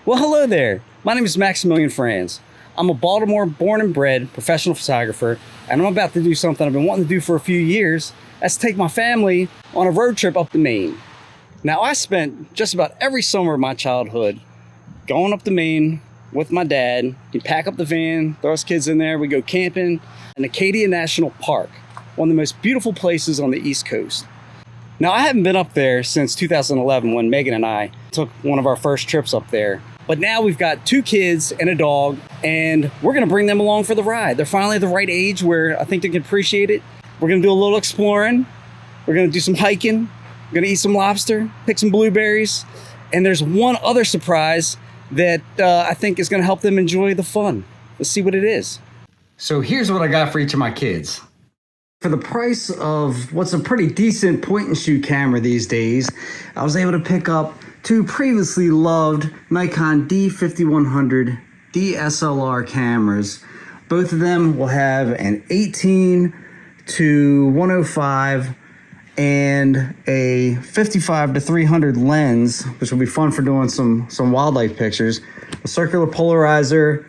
Well, hello there. My name is Maximilian Franz. I'm a Baltimore born and bred professional photographer, and I'm about to do something I've been wanting to do for a few years. That's take my family on a road trip up to Maine. Now, I spent just about every summer of my childhood going up to Maine with my dad. He'd pack up the van, throw us kids in there, we go camping in Acadia National Park, one of the most beautiful places on the East Coast. Now, I haven't been up there since 2011 when Megan and I took one of our first trips up there. But now we've got 2 kids and a dog, and we're gonna bring them along for the ride. They're finally at the right age where I think they can appreciate it. We're gonna do a little exploring. We're gonna do some hiking. We're gonna eat some lobster, pick some blueberries. And there's one other surprise that I think is gonna help them enjoy the fun. Let's see what it is. So here's what I got for each of my kids. For the price of what's a pretty decent point and shoot camera these days, I was able to pick up 2 previously loved Nikon D5100 DSLR cameras. Both of them will have an 18 to 105 and a 55 to 300 lens, which will be fun for doing some wildlife pictures. A circular polarizer,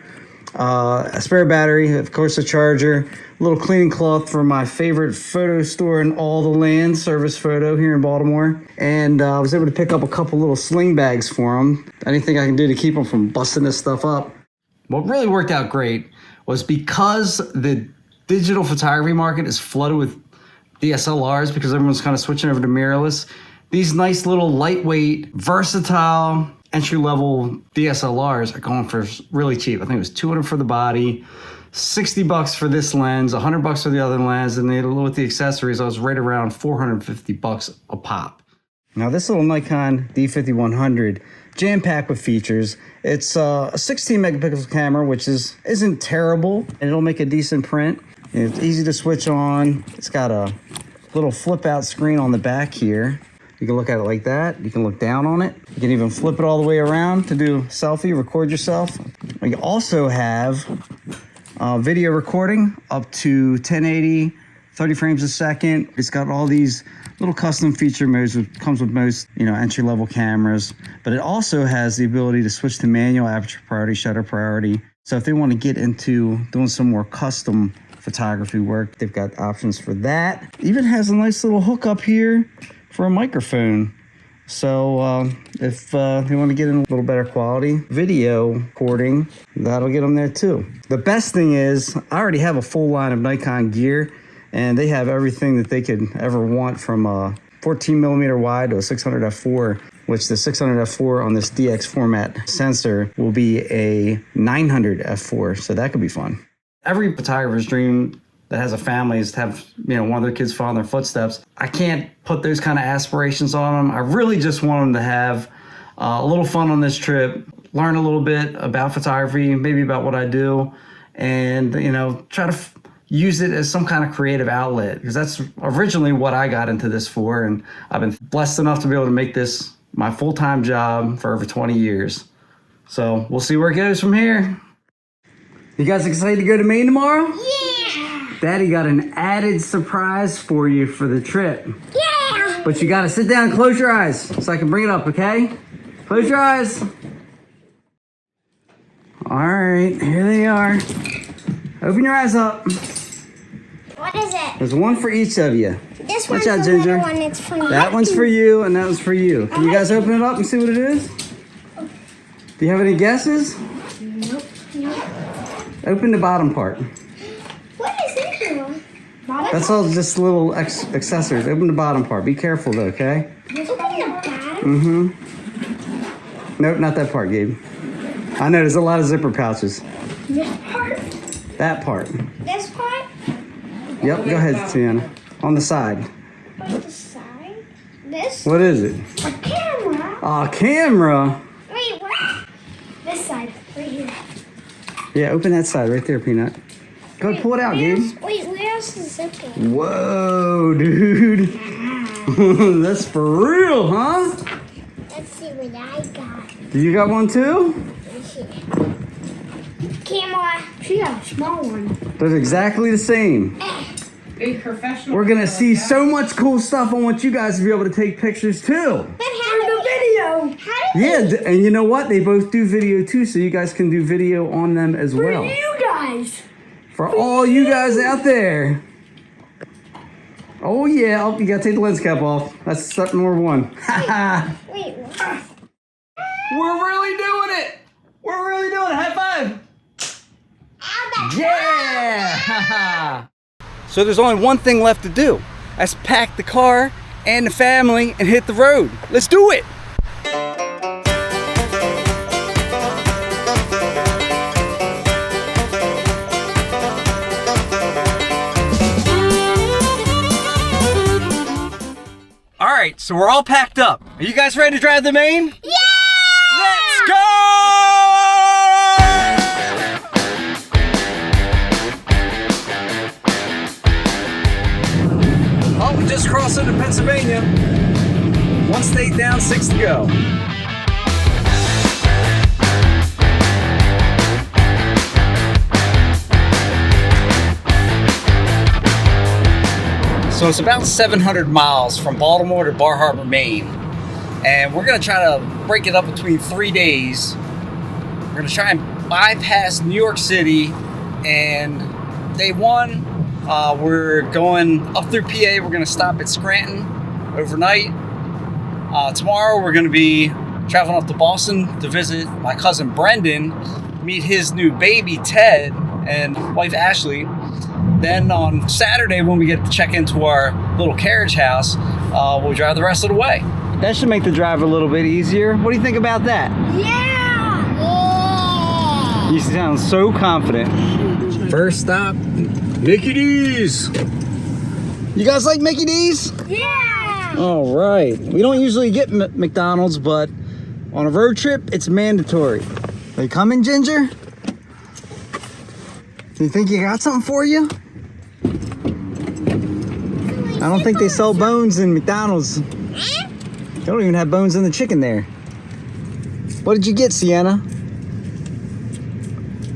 a spare battery, of course a charger, a little cleaning cloth from my favorite photo store in all the land, Service Photo here in Baltimore. And I was able to pick up a couple little sling bags for them. Anything I can do to keep them from busting this stuff up. What really worked out great was because the digital photography market is flooded with DSLRs because everyone's kind of switching over to mirrorless. These nice little lightweight, versatile, entry-level DSLRs are going for really cheap. I think it was $200 for the body, $60 for this lens, $100 for the other lens, and with the accessories, I was right around $450 a pop. Now this little Nikon D5100, jam-packed with features. It's a 16 megapixel camera, which isn't terrible, and it'll make a decent print. And it's easy to switch on. It's got a little flip-out screen on the back here. You can look at it like that. You can look down on it. You can even flip it all the way around to do selfie, record yourself. You also have video recording up to 1080, 30 frames a second. It's got all these little custom feature modes, which comes with most, entry-level cameras. But it also has the ability to switch to manual aperture priority, shutter priority. So if they want to get into doing some more custom photography work, they've got options for that. Even has a nice little hookup here for a microphone. So if they want to get in a little better quality video recording, that'll get them there too. The best thing is I already have a full line of Nikon gear, and they have everything that they could ever want, from a 14 millimeter wide to a 600 f4, which the 600 f4 on this DX format sensor will be a 900 f4. So that could be fun. Every photographer's dream that has a family is to have, one of their kids follow in their footsteps. I can't put those kind of aspirations on them. I really just want them to have a little fun on this trip, learn a little bit about photography, maybe about what I do, and, try to use it as some kind of creative outlet, because that's originally what I got into this for. And I've been blessed enough to be able to make this my full-time job for over 20 years. So we'll see where it goes from here. You guys excited to go to Maine tomorrow? Yeah! Daddy got an added surprise for you for the trip. Yeah! But you gotta sit down and close your eyes so I can bring it up, okay? Close your eyes. All right, here they are. Open your eyes up. What is it? There's one for each of you. This Watch one's out, the Ginger. little one. It's for me. That one's for you, and that one's for you. Can you guys open it up and see what it is? Do you have any guesses? Nope. Open the bottom part. What is this one? That's all just little accessories. Open the bottom part. Be careful though, okay? Open the bottom? Mm-hmm. Nope, not that part, Gabe. I know, there's a lot of zipper pouches. This part? That part. This part? Yep, go ahead, Tiana. On the side. On the side? This? What is it? A camera. A camera? Wait, what? This side, right here. Yeah, open that side right there, Peanut. Go ahead, pull it out, Gabe. Wait, where's the zipper? Whoa, dude. That's for real, huh? Let's see what I got. You got one too? Camera. She got a small one. They're exactly the same. Big professional. We're gonna see so much cool stuff. I want you guys to be able to take pictures too. But how do the video? How Yeah, and you know what? They both do video too, so you guys can do video on them as well. For you guys. For all you guys out there. Oh yeah, oh, you gotta take the lens cap off. That's step number one. Wait, what? We're really doing it! We're really doing it! High five! Yeah! So there's only one thing left to do. That's pack the car and the family and hit the road. Let's do it! All right, so we're all packed up. Are you guys ready to drive the Maine? Yeah! Let's go! Oh, we just crossed into Pennsylvania. One state down, 6 to go. So it's about 700 miles from Baltimore to Bar Harbor, Maine. And we're gonna try to break it up between 3 days. We're gonna try and bypass New York City. And day one, we're going up through PA. We're gonna stop at Scranton overnight. Tomorrow we're gonna be traveling up to Boston to visit my cousin Brendan, meet his new baby Ted and wife Ashley. Then on Saturday, when we get to check into our little carriage house, we'll drive the rest of the way. That should make the drive a little bit easier. What do you think about that? Yeah! Yeah! You sound so confident. First stop, Mickey D's. You guys like Mickey D's? Yeah! All right. We don't usually get McDonald's, but on a road trip, it's mandatory. Are you coming, Ginger? Do you think you got something for you? I don't think they sell bones in McDonald's. They don't even have bones in the chicken there. What did you get, Sienna?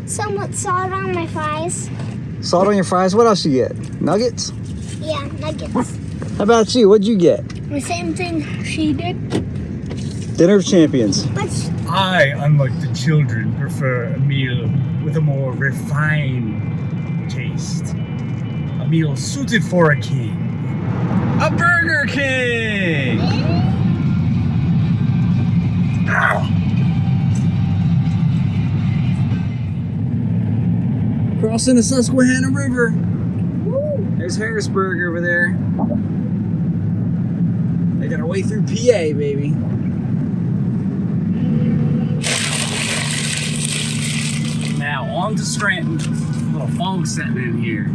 Somewhat salt on my fries. Salt on your fries? What else you get? Nuggets? Yeah, nuggets. How about you? What'd you get? The same thing she did. Dinner of Champions. I, unlike the children, prefer a meal with a more refined taste. A meal suited for a king. A Burger King! Ow! Crossing the Susquehanna River. There's Harrisburg over there. They got our way through PA, baby. Now on to Scranton. A little fog setting in here.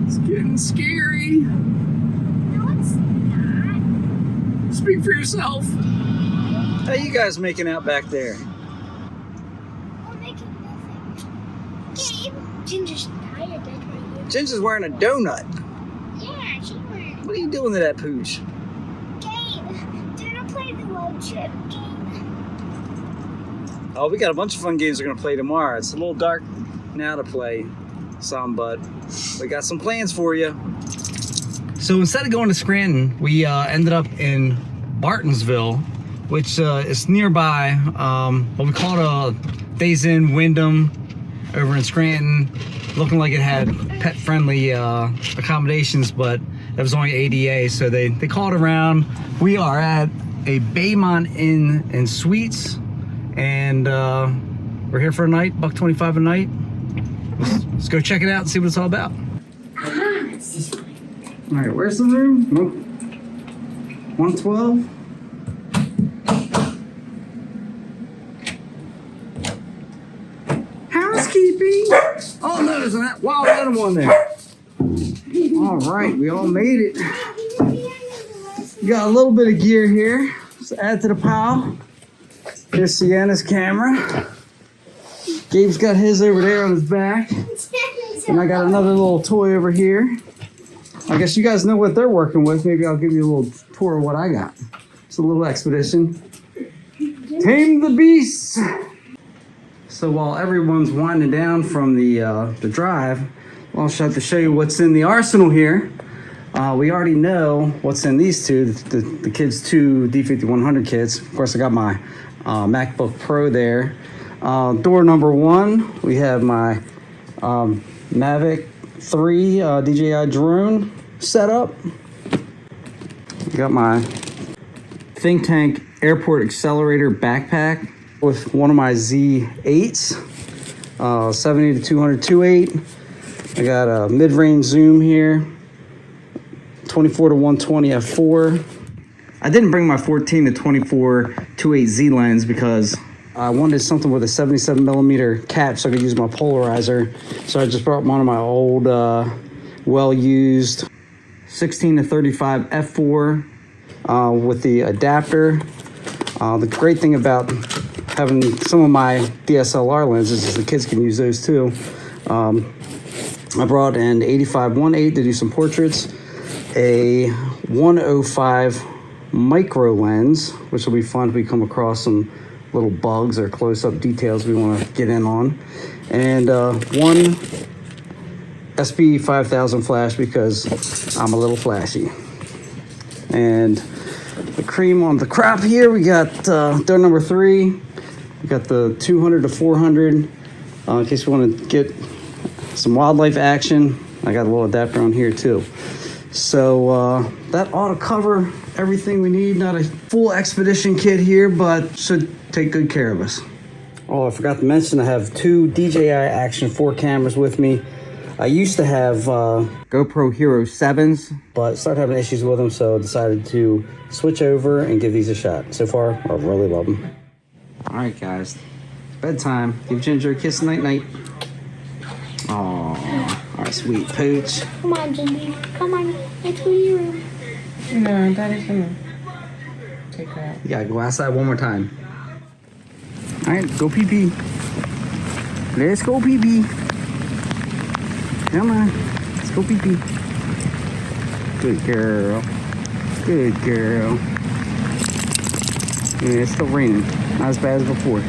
It's getting scary. No, it's not. Speak for yourself. How you guys making out back there? We're making nothing. Gabe, Ginger's tired. That's right here. Ginger's wearing a donut. Yeah, she's wearing. What are you doing to that pooch? Gabe, do you want to play the road trip game? Oh, we got a bunch of fun games we're gonna play tomorrow. It's a little dark now to play some, but we got some plans for you. So instead of going to Scranton, we ended up in Bartonsville, which is nearby. What we call it a Days Inn Wyndham over in Scranton, looking like it had pet-friendly accommodations, but it was only ADA, so they called around. We are at a Baymont Inn and Suites, and we're here for a night, $125 a night. Let's go check it out and see what it's all about. All right, where's the room? 112. Housekeeping. Oh no, there's a wild animal in there. All right, we all made it. Got a little bit of gear here. Let's add to the pile. Here's Sienna's camera. Gabe's got his over there on his back. And I got another little toy over here. I guess you guys know what they're working with. Maybe I'll give you a little tour of what I got. It's a little expedition. Tame the beasts. So while everyone's winding down from the drive, I'll have to show you what's in the arsenal here. We already know what's in these two, the kids' two D5100 kits. Of course, I got my MacBook Pro there. Door number one, we have my Mavic 3 DJI drone setup. Got my Think Tank Airport Accelerator backpack with one of my Z8s, 70 to 200 2.8. I got a mid-range zoom here, 24 to 120 f4. I didn't bring my 14 to 24 2.8 Z lens because I wanted something with a 77 millimeter catch so I could use my polarizer. So I just brought one of my old, well-used 16 to 35 f4 with the adapter. The great thing about having some of my DSLR lenses is the kids can use those too. I brought an 85-1.8 to do some portraits, a 105 micro lens, which will be fun if we come across some little bugs or close-up details we want to get in on, and one SP 5000 flash because I'm a little flashy. And the cream on the crop here, we got door number 3. We got the 200 to 400 in case we want to get some wildlife action. I got a little adapter on here too. So that ought to cover everything we need. Not a full expedition kit here, but should take good care of us. Oh, I forgot to mention I have 2 DJI Action 4 cameras with me. I used to have GoPro Hero 7s, but started having issues with them, so decided to switch over and give these a shot. So far, I really love them. All right, guys, bedtime. Give Ginger a kiss night-night. Oh, our sweet pooch. Come on, Ginger. Come on. Let's go to your room. No, Daddy's gonna take her out. You gotta go outside one more time. All right, go pee-pee. Let's go pee-pee. Come on, let's go pee-pee. Good girl. Good girl. Yeah, it's still raining. Not as bad as before.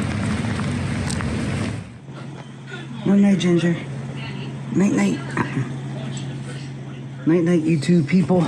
Night-night, Ginger. Night-night. Night-night, YouTube people.